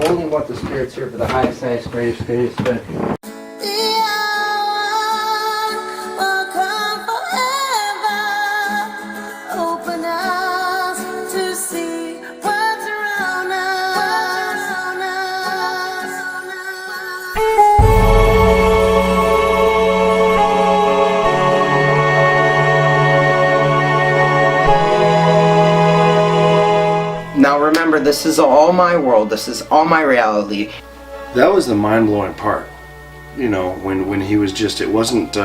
Only want the spirits here for the highest, highest, greatest, greatest good. Now remember, this is all my world, this is all my reality. That was the mind-blowing part. You know, when he was just, it wasn't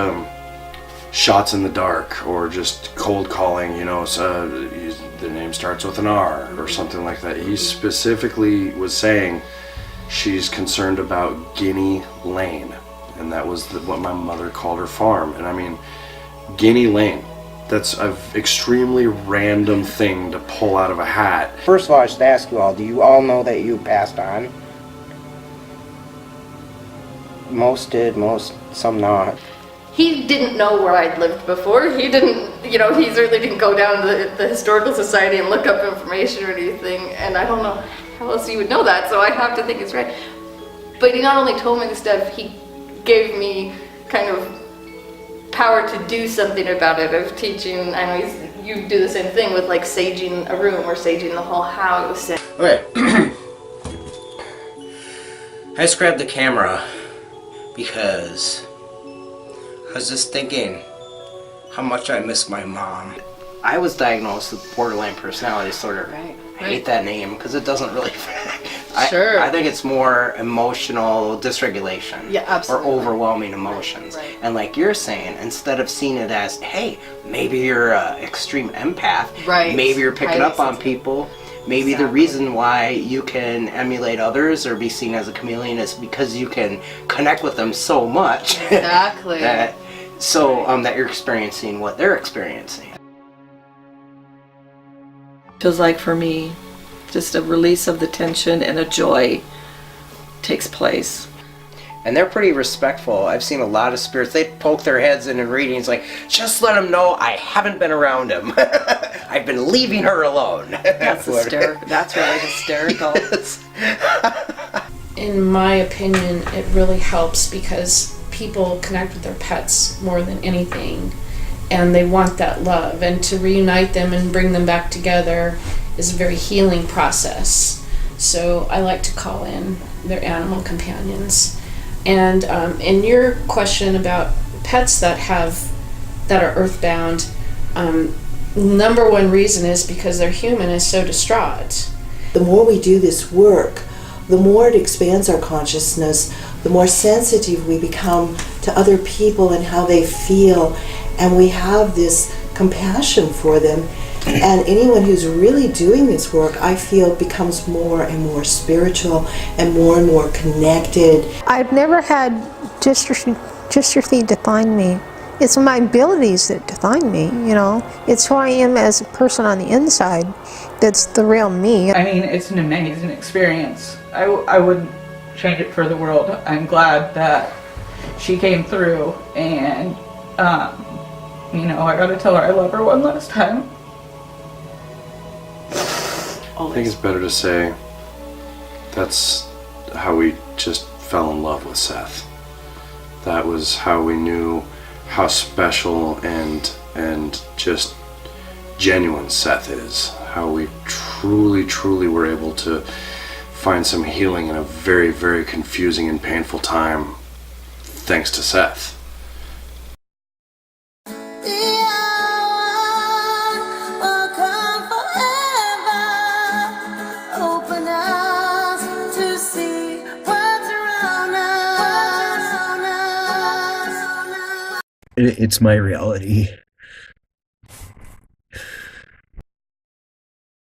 shots in the dark or just cold calling, you know, so the name starts with an R or something like that. He specifically was saying she's concerned about Guinea Lane, and that was what my mother called her farm. And I mean, Guinea Lane, that's an extremely random thing to pull out of a hat. First of all, I should ask you all, do you all know that you passed on? Most did, some not. He didn't know where I'd lived before. He didn't, you know, he certainly didn't go down to the Historical Society and look up information or anything, and I don't know how else he would know that, so I have to think it's right. But he not only told me the stuff, he gave me kind of power to do something about it, of teaching. I know you do the same thing with like saging a room or saging the whole house. Okay. I just grabbed the camera because I was just thinking how much I miss my mom. I was diagnosed with borderline personality disorder. Right. I hate that name because it doesn't really fit. Sure. I think it's more emotional dysregulation. Yeah, absolutely. Or overwhelming emotions. Right. And like you're saying, instead of seeing it as, hey, maybe you're an extreme empath. Right. Maybe you're picking Highly up on sensitive. people. Maybe the reason why you can emulate others or be seen as a chameleon is because you can connect with them so much. Exactly. that you're experiencing what they're experiencing. Feels like for me, just a release of the tension and a joy takes place. And they're pretty respectful. I've seen a lot of spirits, they poke their heads in readings like, just let them know I haven't been around him. I've been leaving her alone. That's hysterical. That's really hysterical. In my opinion, it really helps because people connect with their pets more than anything, and they want that love, and to reunite them and bring them back together is a very healing process. So I like to call in their animal companions. And in your question about pets that are earthbound, number one reason is because their human is so distraught. The more we do this work, the more it expands our consciousness, the more sensitive we become to other people and how they feel, and we have this compassion for them. And anyone who's really doing this work, I feel, becomes more and more spiritual and more connected. I've never had dystrophy define me. It's my abilities that define me, you know. It's who I am as a person on the inside that's the real me. I mean, it's an amazing experience. I wouldn't change it for the world. I'm glad that she came through, and, you know, I gotta tell her I love her one last time. I think it's better to say that's how we just fell in love with Seth. That was how we knew how special and just genuine Seth is. How we truly were able to find some healing in a very confusing and painful time thanks to Seth. It's my reality.